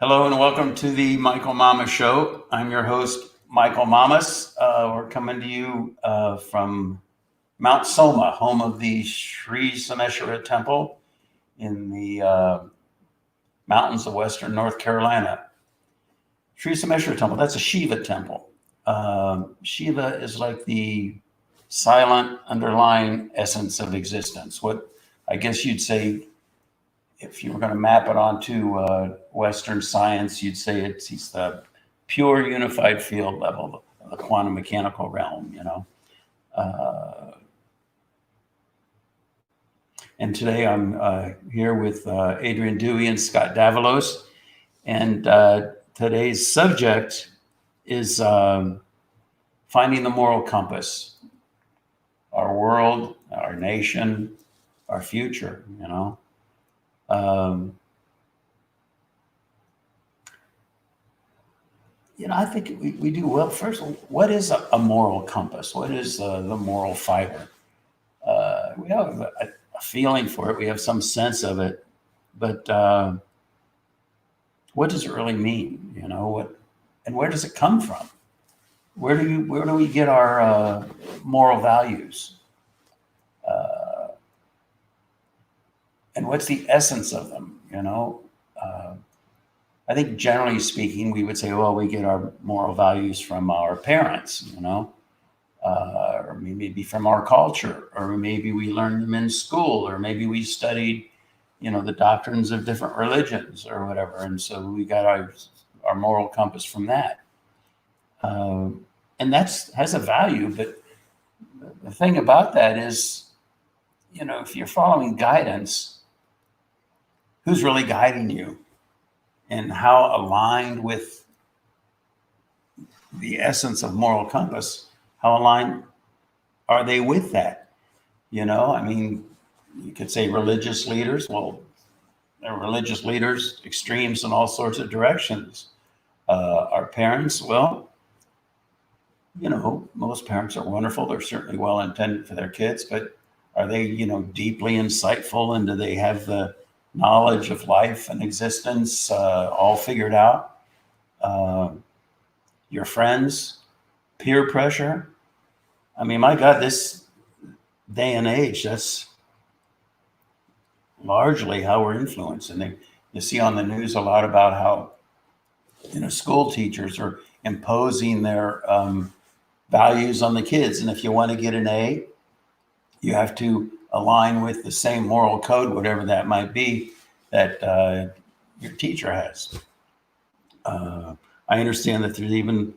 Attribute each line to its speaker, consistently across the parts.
Speaker 1: Hello and welcome to the Michael Mama Show. I'm your host, Michael Mamas. We're coming to you from Mount Soma, home of the Sri Someshwara Temple in the mountains of western North Carolina. Sri Someshwara Temple, that's a Shiva temple. Shiva is like the silent underlying essence of existence. What I guess you'd say, if you were going to map it onto Western science, you'd say he's the pure unified field level, the quantum mechanical realm, And today I'm here with Adrian Dewey and Scott Davalos. And today's subject is finding the moral compass, our world, our nation, our future, I think we do well. First, what is a moral compass? What is the moral fiber? We have a feeling for it. We have some sense of it, but what does it really mean? And where does it come from? Where do we get our moral values? And what's the essence of them? I think generally speaking, we would say, well, we get our moral values from our parents, or maybe from our culture, or maybe we learned them in school, or maybe we studied, the doctrines of different religions or whatever. And so we got our moral compass from that. And has a value, but the thing about that is, if you're following guidance, who's really guiding you? And how aligned with the essence of moral compass, how aligned are they with that? You could say religious leaders. Well, they're religious leaders, extremes in all sorts of directions. Our parents, well, most parents are wonderful. They're certainly well intended for their kids, but are they, deeply insightful, and do they have the knowledge of life and existence all figured out? Your friends, peer pressure. My God, this day and age, that's largely how we're influenced. And you see on the news a lot about how, school teachers are imposing their values on the kids. And if you want to get an A, you have to align with the same moral code, whatever that might be, that your teacher has. I understand that there's even,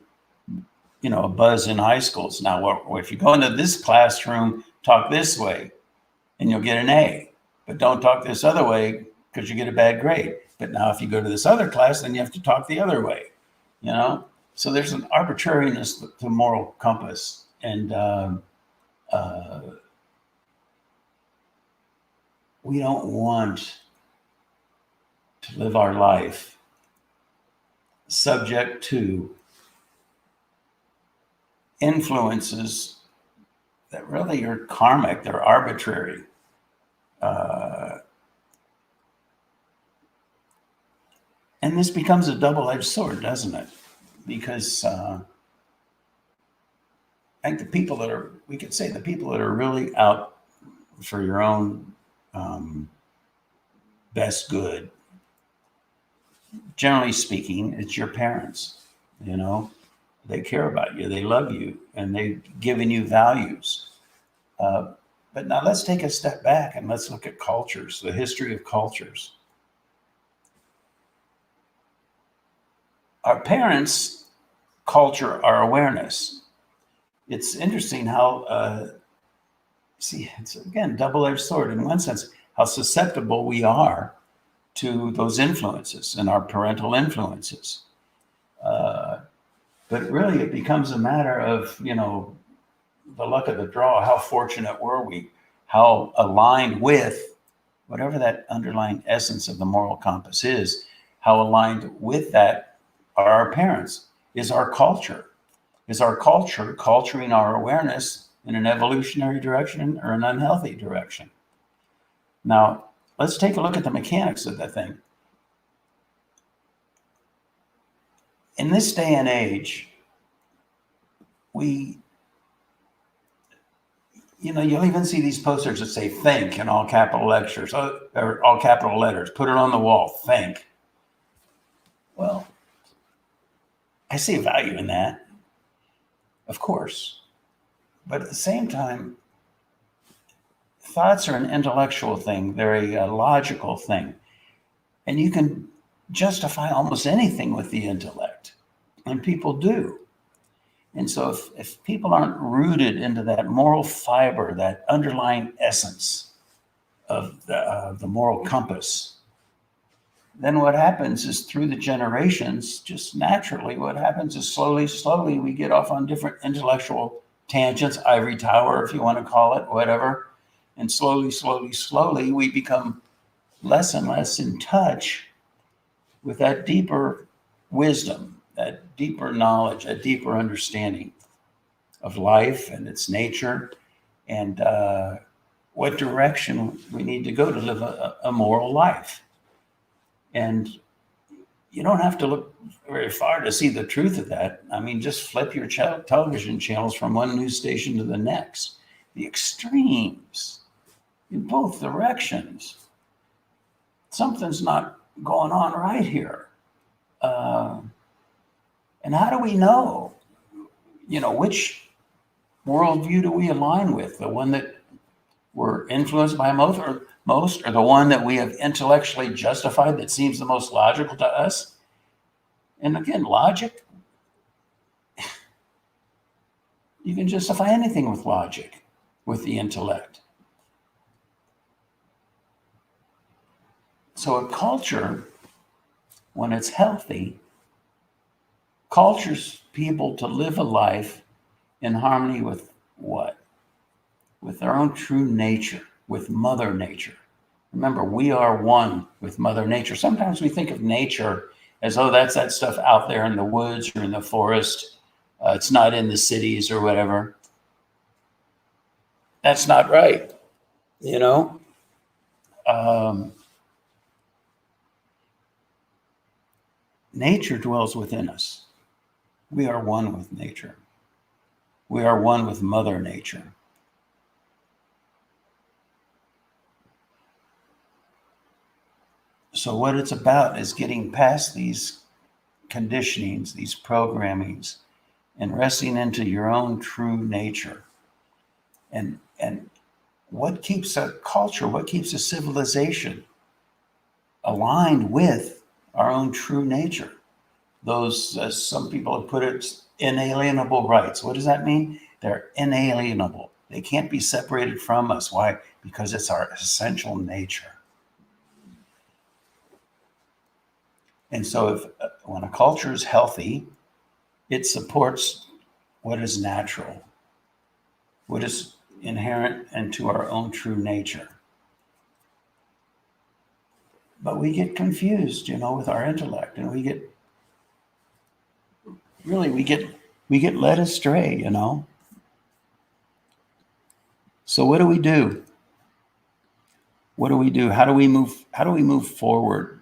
Speaker 1: a buzz in high schools now. Well, if you go into this classroom, talk this way, and you'll get an A, but don't talk this other way because you get a bad grade. But now, if you go to this other class, then you have to talk the other way. So there's an arbitrariness to moral compass, and we don't want to live our life subject to influences that really are karmic, they're arbitrary. And this becomes a double-edged sword, doesn't it? Because I think the people that are really out for your own best good, generally speaking, it's your parents. They care about you, they love you, and they've given you values. But now let's take a step back and let's look at cultures, the history of cultures. Our parents culture our awareness. It's interesting how, it's again, double-edged sword in one sense, how susceptible we are to those influences and our parental influences. But really it becomes a matter of, the luck of the draw. How fortunate were we? How aligned with whatever that underlying essence of the moral compass is, how aligned with that are our parents? Is our culture? Is our culture culturing our awareness in an evolutionary direction or an unhealthy direction? Now, let's take a look at the mechanics of that thing. in this day and age, you'll even see these posters that say "think" in all capital letters, or all capital letters. Put it on the wall. Think. Well, I see a value in that, of course, but at the same time, thoughts are an intellectual thing. They're a logical thing, and you can justify almost anything with the intellect, and people do. And so if people aren't rooted into that moral fiber, that underlying essence of the moral compass, then what happens is through the generations, just naturally, what happens is slowly, we get off on different intellectual tangents, ivory tower, if you want to call it, whatever. And slowly, we become less and less in touch with that deeper wisdom, that deeper knowledge, a deeper understanding of life and its nature, and what direction we need to go to live a moral life. And you don't have to look very far to see the truth of that. I mean, just flip your television channels from one news station to the next. The extremes in both directions. Something's not going on right here. And how do we know, which worldview do we align with? The one that we're influenced by most, or the one that we have intellectually justified that seems the most logical to us? And again, logic, you can justify anything with logic, with the intellect. So a culture, when it's healthy, cultures people to live a life in harmony with what? With their own true nature, with Mother Nature. Remember, we are one with Mother Nature. Sometimes we think of nature as, oh, that's that stuff out there in the woods or in the forest. It's not in the cities or whatever. That's not right, Nature dwells within us. We are one with nature. We are one with Mother Nature. So what it's about is getting past these conditionings, these programmings, and resting into your own true nature. And what keeps a culture, what keeps a civilization aligned with our own true nature? Those, as some people have put it, inalienable rights. What does that mean? They're inalienable. They can't be separated from us. Why? Because it's our essential nature. And so when a culture is healthy, it supports what is natural, what is inherent into our own true nature. But we get confused, with our intellect, and we get led astray, So what do we do? What do we do? How do we move forward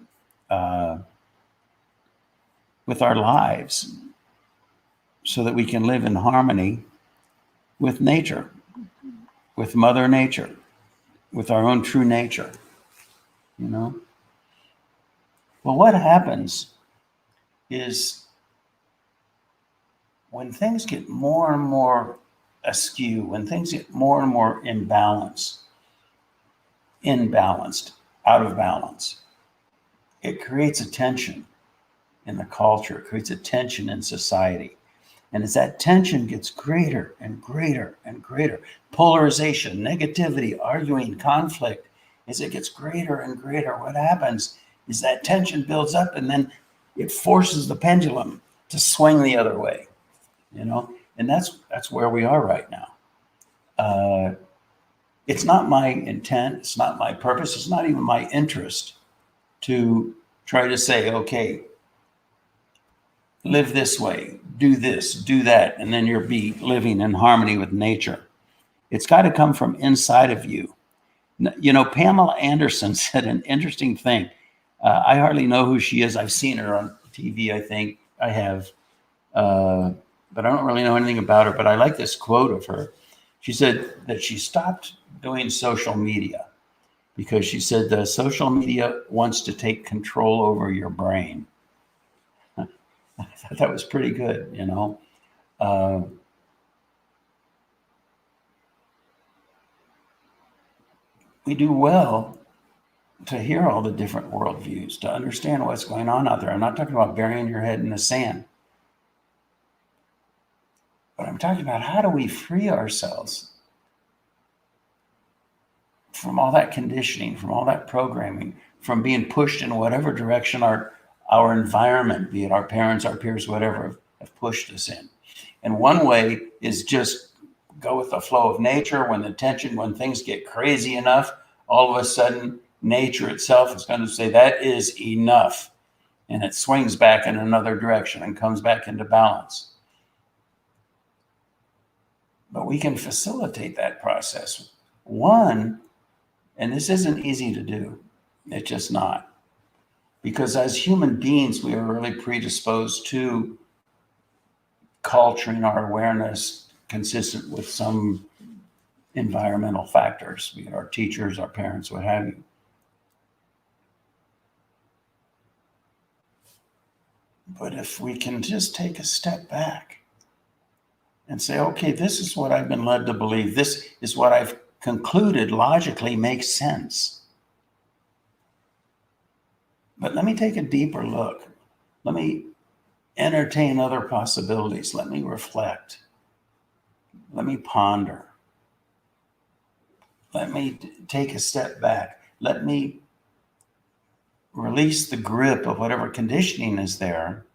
Speaker 1: with our lives so that we can live in harmony with nature, with Mother Nature, with our own true nature, Well, what happens is when things get more and more askew, when things get more and more imbalanced, out of balance, it creates a tension in the culture, it creates a tension in society. And as that tension gets greater and greater and greater, polarization, negativity, arguing, conflict, as it gets greater and greater, what happens is that tension builds up, and then it forces the pendulum to swing the other way, and that's where we are right now. It's not my intent, it's not my purpose, it's not even my interest to try to say, okay, live this way, do this, do that, and then you'll be living in harmony with nature. It's got to come from inside of you. Pamela Anderson said an interesting thing. I hardly know who she is. I've seen her on TV, I think. I have, but I don't really know anything about her. But I like this quote of her. She said that she stopped doing social media because she said the social media wants to take control over your brain. I thought that was pretty good, you know. We do well to hear all the different worldviews, to understand what's going on out there. I'm not talking about burying your head in the sand, but I'm talking about how do we free ourselves from all that conditioning, from all that programming, from being pushed in whatever direction our environment, be it our parents, our peers, whatever, have pushed us in. And one way is just go with the flow of nature. When things get crazy enough, all of a sudden nature itself is going to say that is enough, and it swings back in another direction and comes back into balance. But we can facilitate that process. One, and this isn't easy to do, it's just not. Because as human beings, we are really predisposed to culturing our awareness consistent with some environmental factors, be it our teachers, our parents, what have you. But if we can just take a step back and say, okay, this is what I've been led to believe. This is what I've concluded logically makes sense. But let me take a deeper look. Let me entertain other possibilities. Let me reflect. Let me ponder. Let me take a step back. Let me release the grip of whatever conditioning is there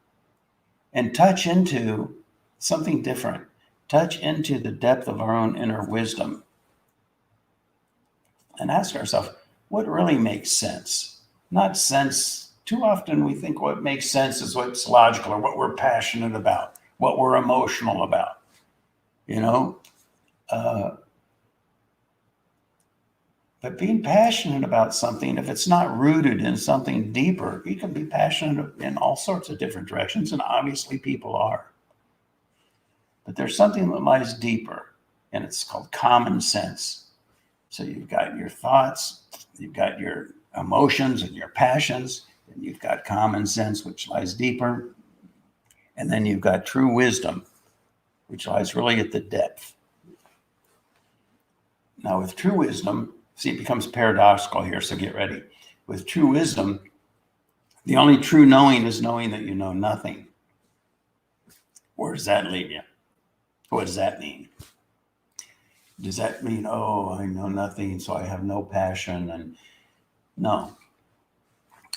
Speaker 1: and touch into something different. Touch into the depth of our own inner wisdom and ask ourselves, what really makes sense? Not sense. Too often we think what makes sense is what's logical or what we're passionate about, what we're emotional about, you know? But being passionate about something, if it's not rooted in something deeper, you can be passionate in all sorts of different directions, and obviously people are. But there's something that lies deeper, and it's called common sense. So you've got your thoughts, you've got your emotions and your passions, and you've got common sense, which lies deeper. And then you've got true wisdom, which lies really at the depth. Now, with true wisdom, see, it becomes paradoxical here, so get ready. With true wisdom, the only true knowing is knowing that you know nothing. Where does that leave you? What does that mean? Does that mean, oh, I know nothing, so I have no passion? And no,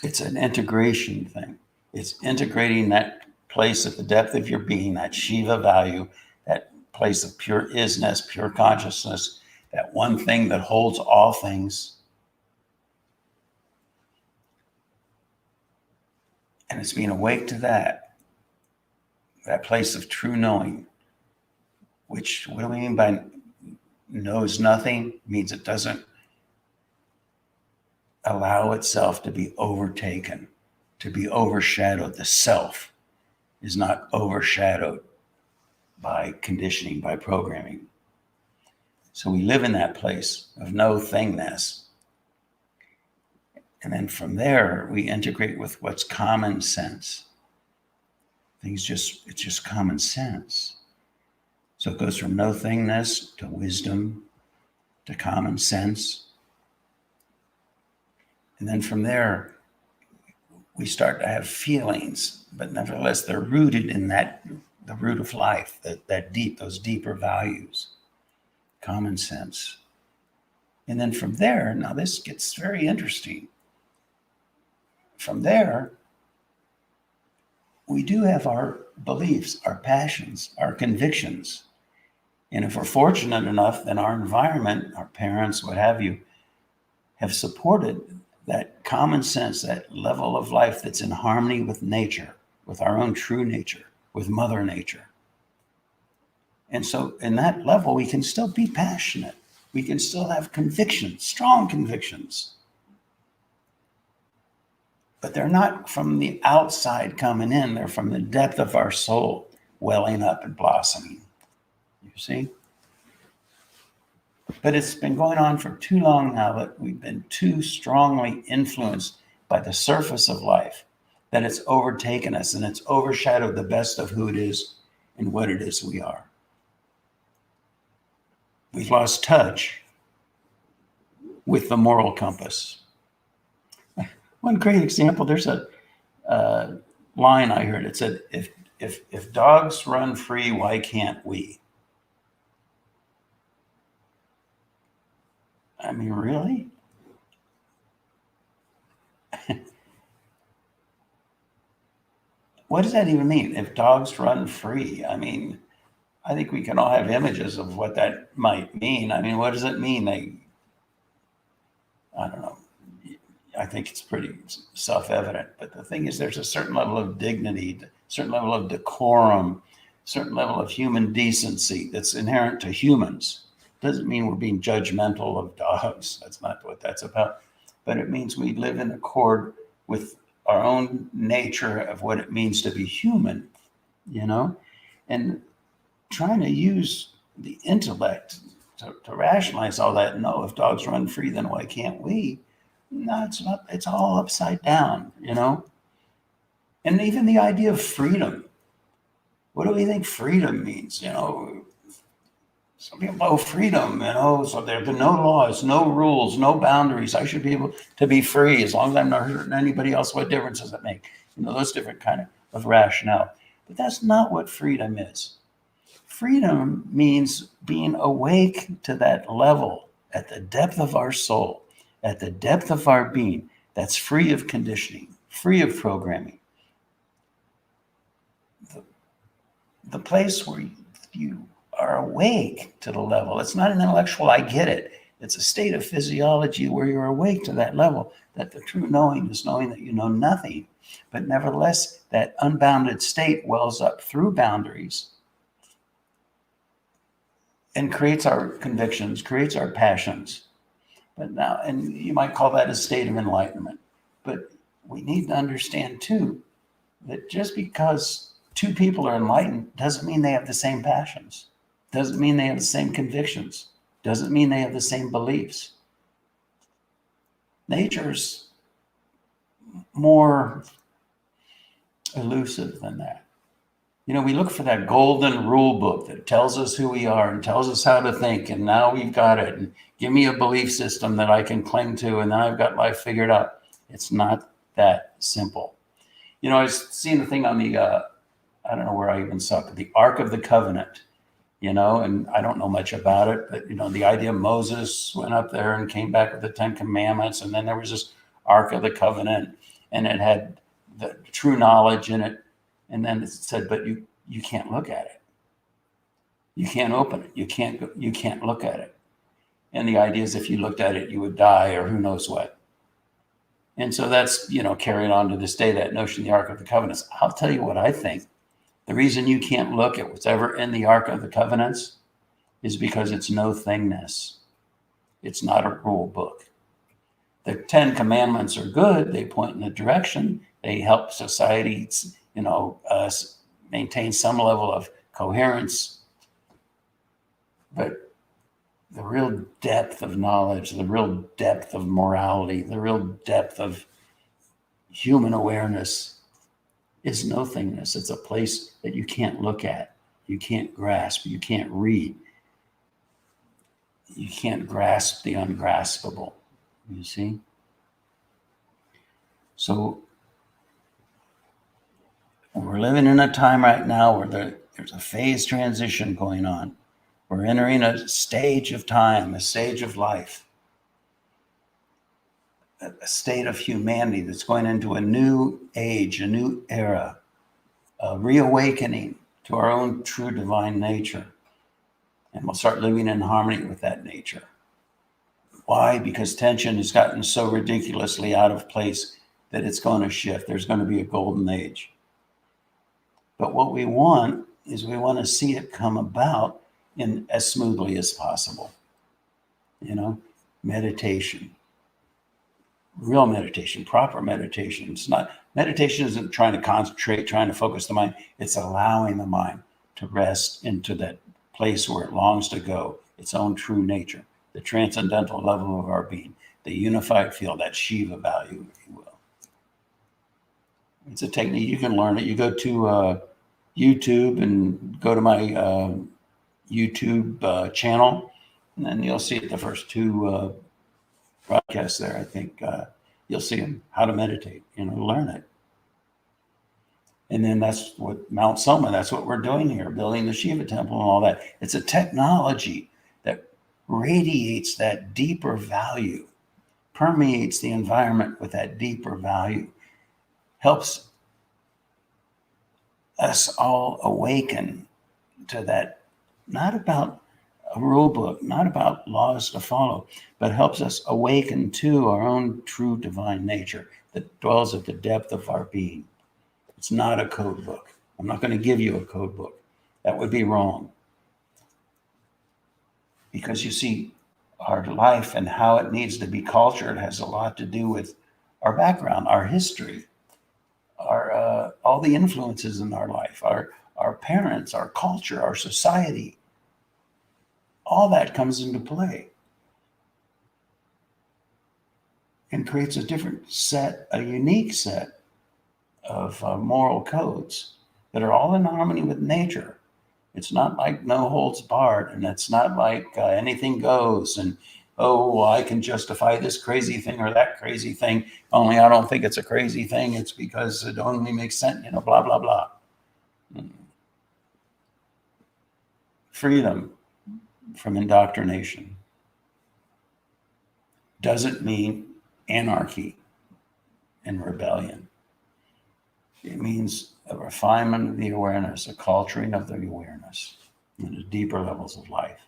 Speaker 1: it's an integration thing. It's integrating that place at the depth of your being, that Shiva value, that place of pure isness, pure consciousness, that one thing that holds all things. And it's being awake to that place of true knowing, which, what do we mean by knows nothing? Means it doesn't allow itself to be overtaken, to be overshadowed. The self is not overshadowed by conditioning, by programming. So we live in that place of no thingness. And then from there, we integrate with what's common sense. It's just common sense. So it goes from no thingness to wisdom to common sense. And then from there, we start to have feelings, but nevertheless, they're rooted in the root of life, those deeper values, common sense. And then from there, now this gets very interesting. From there, we do have our beliefs, our passions, our convictions. And if we're fortunate enough, then our environment, our parents, what have you, have supported that common sense, that level of life that's in harmony with nature, with our own true nature, with Mother Nature. And so in that level, we can still be passionate. We can still have convictions, strong convictions. but they're not from the outside coming in. They're from the depth of our soul, welling up and blossoming. You see? But it's been going on for too long now that we've been too strongly influenced by the surface of life, that it's overtaken us and it's overshadowed the best of who it is and what it is we are. We've lost touch with the moral compass. One great example, there's a line I heard. It said, if dogs run free, why can't we? I mean, really? What does that even mean? If dogs run free? I mean, I think we can all have images of what that might mean. I mean, what does it mean? I don't know. I think it's pretty self-evident. But the thing is, there's a certain level of dignity, a certain level of decorum, a certain level of human decency that's inherent to humans. Doesn't mean we're being judgmental of dogs. That's not what that's about. But it means we live in accord with our own nature of what it means to be human, you know? And trying to use the intellect to rationalize all that. No, if dogs run free, then why can't we? No, it's not. It's all upside down, you know? And even the idea of freedom. What do we think freedom means? You know, some people, oh, freedom, you know, so there are no laws, no rules, no boundaries. I should be able to be free as long as I'm not hurting anybody else. What difference does it make? You know, those different kind of rationale. But that's not what freedom is. Freedom means being awake to that level at the depth of our soul, at the depth of our being, that's free of conditioning, free of programming. The place where you are awake to the level. It's not an intellectual, I get it. It's a state of physiology where you're awake to that level, that the true knowing is knowing that you know nothing. But nevertheless, that unbounded state wells up through boundaries and creates our convictions, creates our passions. But now, and you might call that a state of enlightenment. But we need to understand too, that just because two people are enlightened doesn't mean they have the same passions. Doesn't mean they have the same convictions. Doesn't mean they have the same beliefs. Nature's more elusive than that. You know, we look for that golden rule book that tells us who we are and tells us how to think, and now we've got it. And give me a belief system that I can cling to, and then I've got life figured out. It's not that simple. You know, I was seeing the thing on the, I don't know where I even saw it, but the Ark of the Covenant. You know, and I don't know much about it, but, you know, the idea of Moses went up there and came back with the 10 Commandments, and then there was this Ark of the Covenant, and it had the true knowledge in it. And then it said, but you can't look at it. You can't open it. You can't look at it. And the idea is if you looked at it, you would die or who knows what. And so that's, you know, carried on to this day, that notion of the Ark of the Covenants. I'll tell you what I think. The reason you can't look at what's ever in the Ark of the Covenants is because it's no thingness. It's not a rule book. The 10 Commandments are good. They point in a direction. They help society, you know, maintain some level of coherence. But the real depth of knowledge, the real depth of morality, the real depth of human awareness is no thingness. It's a place that you can't look at, you can't grasp, you can't read. You can't grasp the ungraspable, you see? So we're living in a time right now where there's a phase transition going on. We're entering a stage of time, a stage of life, a state of humanity that's going into a new age, a new era, a reawakening to our own true divine nature. And we'll start living in harmony with that nature. Why? Because tension has gotten so ridiculously out of place that it's going to shift. There's going to be a golden age. But what we want is we want to see it come about in as smoothly as possible. You know, meditation, real meditation, proper meditation. It's not, meditation isn't trying to concentrate, trying to focus the mind. It's allowing the mind to rest into that place where it longs to go, its own true nature, the transcendental level of our being, the unified field, that Shiva value, if you will. It's a technique. You can learn it. You go to YouTube and go to my YouTube channel, and then you'll see the first two broadcasts there. I think you'll see them, how to meditate, learn it. And then that's what Mount Soma, that's what we're doing here, building the Shiva temple and all that. It's a technology that radiates that deeper value, permeates the environment with that deeper value, helps us all awaken to that, not about a rule book, not about laws to follow, but helps us awaken to our own true divine nature that dwells at the depth of our being. It's not a code book. I'm not going to give you a code book. That would be wrong. Because you see, our life and how it needs to be cultured has a lot to do with our background, our history, our all the influences in our life, our parents, our culture, our society. All that comes into play and creates a different set, a unique set of moral codes that are all in harmony with nature. It's not like no holds barred, and it's not like anything goes and, oh, well, I can justify this crazy thing or that crazy thing, only I don't think it's a crazy thing. It's because it only makes sense, blah, blah, blah. Freedom from indoctrination doesn't mean anarchy and rebellion. It means a refinement of the awareness, a culturing of the awareness into deeper levels of life.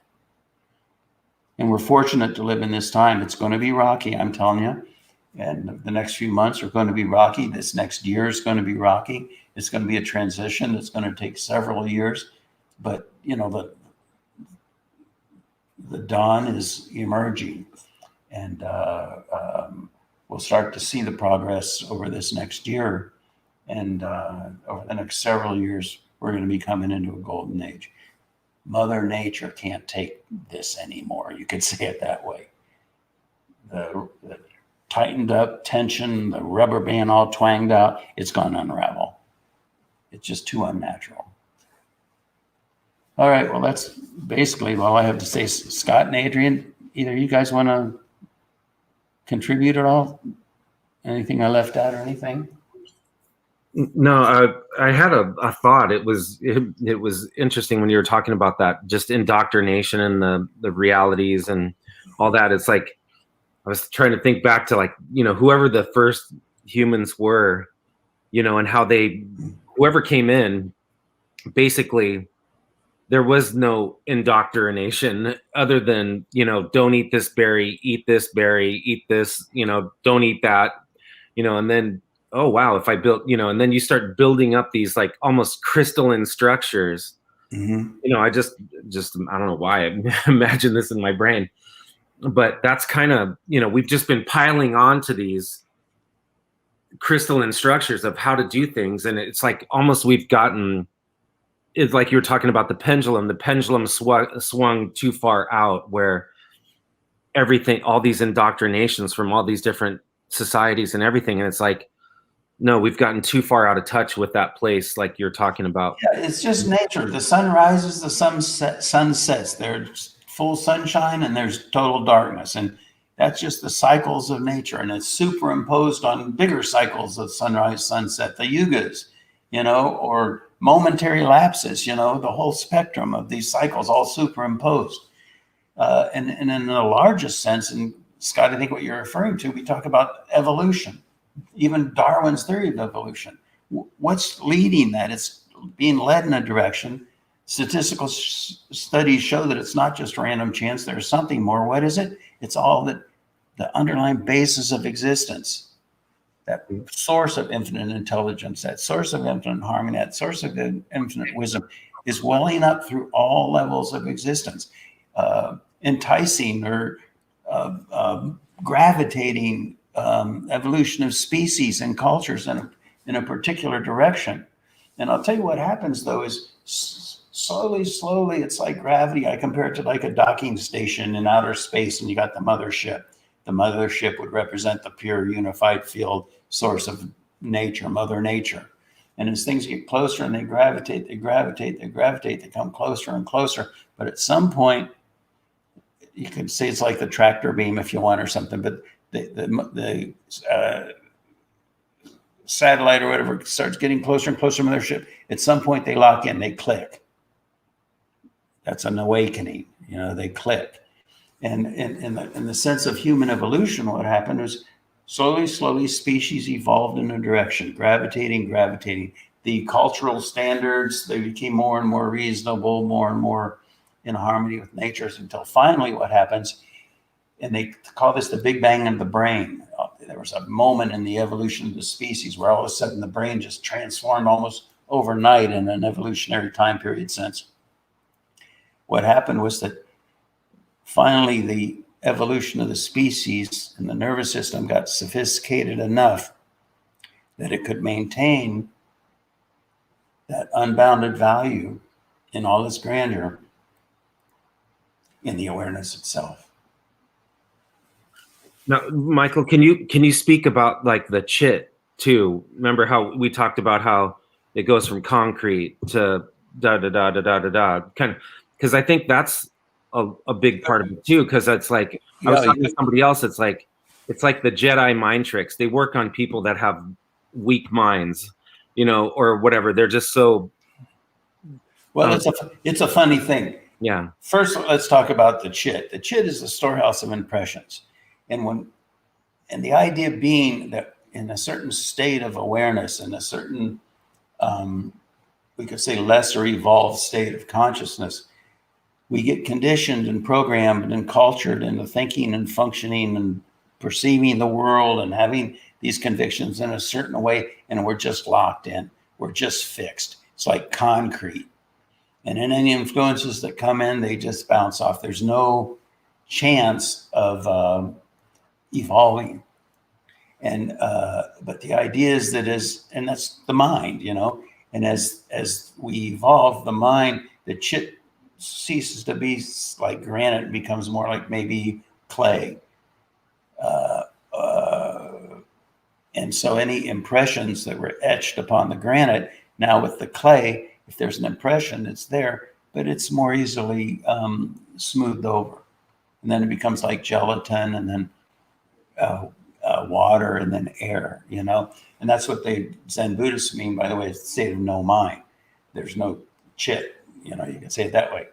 Speaker 1: And we're fortunate to live in this time. It's going to be rocky, I'm telling you. And the next few months are going to be rocky. This next year is going to be rocky. It's going to be a transition that's going to take several years. But, the dawn is emerging. And we'll start to see the progress over this next year. And over the next several years, we're going to be coming into a golden age. Mother Nature can't take this anymore. You could say it that way. The tightened up tension, the rubber band all twanged out, it's going to unravel. It's just too unnatural. All right, well, that's basically all I have to say. Scott and Adrian, either you guys want to contribute at all? Anything I left out or anything?
Speaker 2: No, I had a thought. It was interesting when you were talking about that, just indoctrination and the realities and all that. It's like I was trying to think back to whoever the first humans were, and how whoever came in, basically there was no indoctrination other than, don't eat this berry, eat this berry, eat this, don't eat that, and then, oh, wow, if I built, and then you start building up these like almost crystalline structures. Mm-hmm. I just, I don't know why I imagine this in my brain, but that's kind of, we've just been piling on to these crystalline structures of how to do things. And it's like almost we've gotten, it's like you were talking about the pendulum swung too far out, where everything, all these indoctrinations from all these different societies and everything. And it's like, no, we've gotten too far out of touch with that place, like you're talking about.
Speaker 1: Yeah, it's just nature. The sun rises, the sun sets. There's full sunshine and there's total darkness. And that's just the cycles of nature. And it's superimposed on bigger cycles of sunrise, sunset, the yugas, or momentary lapses, the whole spectrum of these cycles all superimposed. And in the largest sense, and Scott, I think what you're referring to, we talk about evolution. Even Darwin's theory of evolution. What's leading that? It's being led in a direction. Statistical studies show that it's not just random chance. There's something more. What is it? It's all that the underlying basis of existence, that source of infinite intelligence, that source of infinite harmony, that source of infinite wisdom is welling up through all levels of existence, enticing or gravitating evolution of species and cultures in a particular direction. And I'll tell you what happens though is slowly, it's like gravity. I compare it to like a docking station in outer space, and you got the mothership. The mothership would represent the pure unified field source of nature, Mother Nature. And as things get closer and they gravitate, they come closer and closer. But at some point, you could say it's like the tractor beam if you want or something, but the satellite or whatever starts getting closer and closer to mothership. At some point they lock in, they click. That's an awakening, they click. And in the sense of human evolution, what happened was slowly species evolved in a direction, gravitating. The cultural standards, they became more and more reasonable, more and more in harmony with nature, until finally what happens, and they call this the Big Bang of the brain. There was a moment in the evolution of the species where all of a sudden the brain just transformed almost overnight in an evolutionary time period sense. What happened was that finally the evolution of the species and the nervous system got sophisticated enough that it could maintain that unbounded value in all its grandeur in the awareness itself.
Speaker 2: Now, Michael, can you speak about like the chit too? Remember how we talked about how it goes from concrete to da da da da da da da, kind of, because I think that's a big part of it too. Because it's like I was talking to somebody else. It's like the Jedi mind tricks. They work on people that have weak minds, or whatever. They're just so.
Speaker 1: Well, it's a funny thing.
Speaker 2: Yeah.
Speaker 1: First, let's talk about the chit. The chit is the storehouse of impressions. And the idea being that in a certain state of awareness, in a certain, we could say lesser evolved state of consciousness, we get conditioned and programmed and cultured into thinking and functioning and perceiving the world and having these convictions in a certain way. And we're just locked in. We're just fixed. It's like concrete. And any influences that come in, they just bounce off. There's no chance of evolving. And but the idea is and that's the mind, and as we evolve the mind, the chit ceases to be like granite and becomes more like maybe clay. And so any impressions that were etched upon the granite, now with the clay, if there's an impression, it's there, but it's more easily smoothed over. And then it becomes like gelatin, and then water, and then air, And that's what Zen Buddhists mean, by the way, it's the state of no mind. There's no chit, you can say it that way.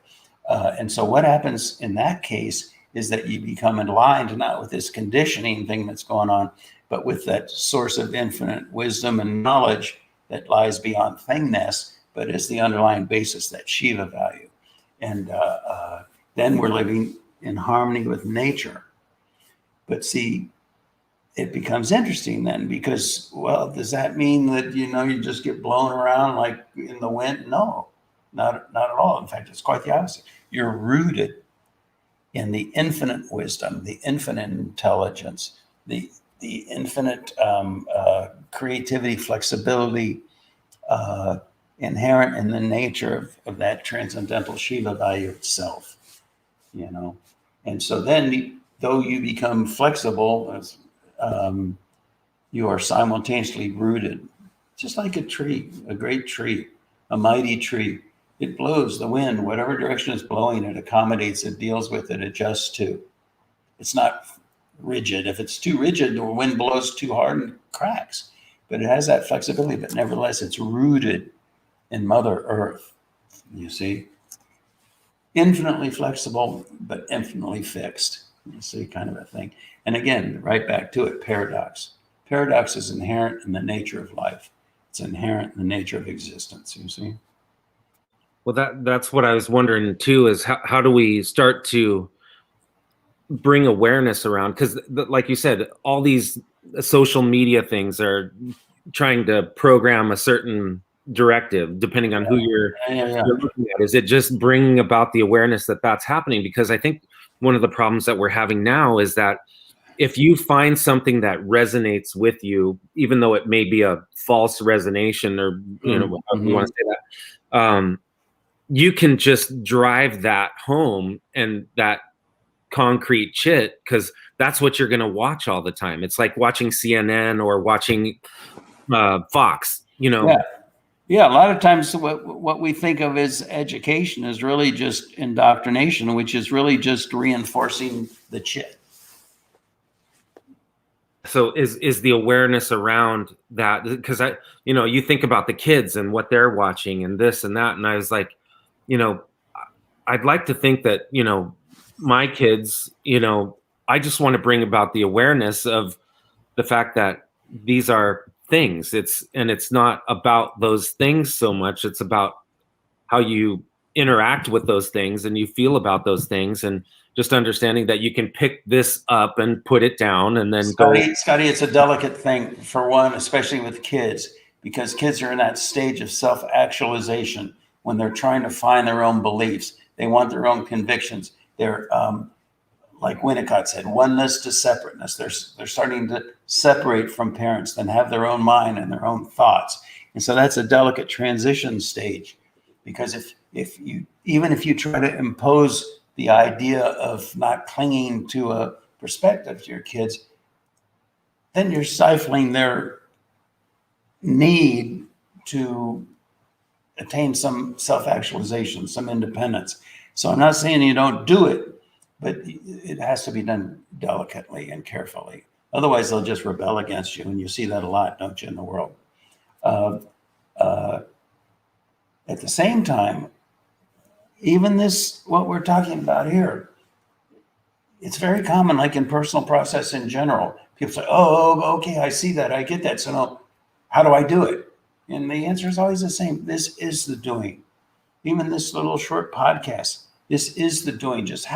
Speaker 1: And so what happens in that case is that you become aligned, not with this conditioning thing that's going on, but with that source of infinite wisdom and knowledge that lies beyond thingness, but is the underlying basis, that Shiva value. And then we're living in harmony with nature. But see, it becomes interesting then, because, well, does that mean that, you just get blown around like in the wind? No, not at all. In fact, it's quite the opposite. You're rooted in the infinite wisdom, the infinite intelligence, the infinite creativity, flexibility, inherent in the nature of that transcendental Shiva value itself, And so then, though you become flexible, you are simultaneously rooted, just like a tree, a great tree, a mighty tree. It blows the wind, whatever direction it's blowing, it accommodates, it deals with it, adjusts to. It's not rigid. If it's too rigid, the wind blows too hard and cracks. But it has that flexibility, but nevertheless, it's rooted in Mother Earth, you see. Infinitely flexible, but infinitely fixed, you see, kind of a thing. And again, right back to it, paradox. Paradox is inherent in the nature of life. It's inherent in the nature of existence, you see.
Speaker 2: Well, that's what I was wondering too, is how do we start to bring awareness around? Because like you said, all these social media things are trying to program a certain directive depending on who you're looking at. Is it just bringing about the awareness that that's happening? Because I think one of the problems that we're having now is that if you find something that resonates with you, even though it may be a false resonation, or however you want to say that, you can just drive that home, and that concrete shit, because that's what you're going to watch all the time. It's like watching CNN or watching Fox.
Speaker 1: Yeah, a lot of times what we think of as education is really just indoctrination, which is really just reinforcing the shit.
Speaker 2: So is the awareness around that, because you think about the kids and what they're watching and this and that, and I was like, I'd like to think that my kids, I just want to bring about the awareness of the fact that these are things. It's not about those things so much. It's about how you interact with those things and you feel about those things, and just understanding that you can pick this up and put it down and then
Speaker 1: Scotty, it's a delicate thing, for one, especially with kids, because kids are in that stage of self-actualization when they're trying to find their own beliefs. They want their own convictions. They're like Winnicott said, oneness to separateness. They're starting to separate from parents, then have their own mind and their own thoughts. And so that's a delicate transition stage, because if you try to impose the idea of not clinging to a perspective to your kids, then you're stifling their need to attain some self-actualization, some independence. So I'm not saying you don't do it, but it has to be done delicately and carefully. Otherwise, they'll just rebel against you, and you see that a lot, don't you, in the world? At the same time, even this, what we're talking about here, it's very common, like in personal process in general. People say, oh, okay, I see that, I get that. So now, how do I do it? And the answer is always the same. This is the doing. Even this little short podcast, this is the doing. Just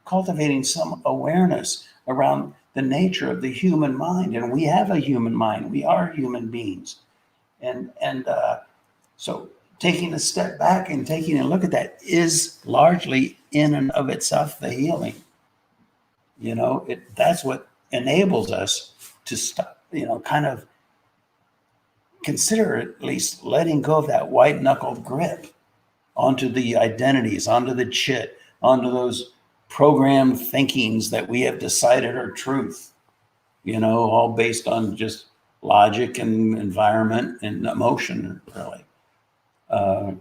Speaker 1: cultivating some awareness around the nature of the human mind. And we have a human mind. We are human beings. And so taking a step back and taking a look at that is largely in and of itself the healing. That's what enables us to stop, kind of consider at least letting go of that white knuckled grip onto the identities, onto the chit, onto those programmed thinkings that we have decided are truth, all based on just logic and environment and emotion, really. And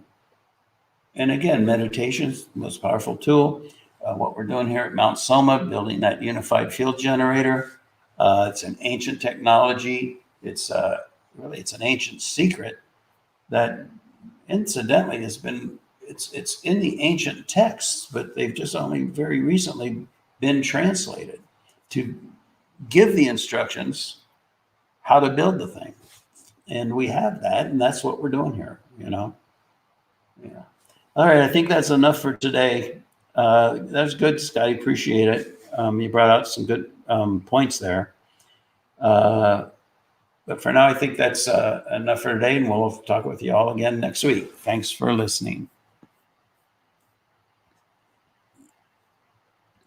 Speaker 1: again, meditation is the most powerful tool. What we're doing here at Mount Soma, building that unified field generator. It's an ancient technology. It's an ancient secret that incidentally it's in the ancient texts, but they've just only very recently been translated to give the instructions how to build the thing. And we have that, and that's what we're doing here, Yeah. All right, I think that's enough for today. That's good, Scotty. Appreciate it. You brought out some good points there. But for now, I think that's enough for today, and we'll talk with you all again next week. Thanks for listening.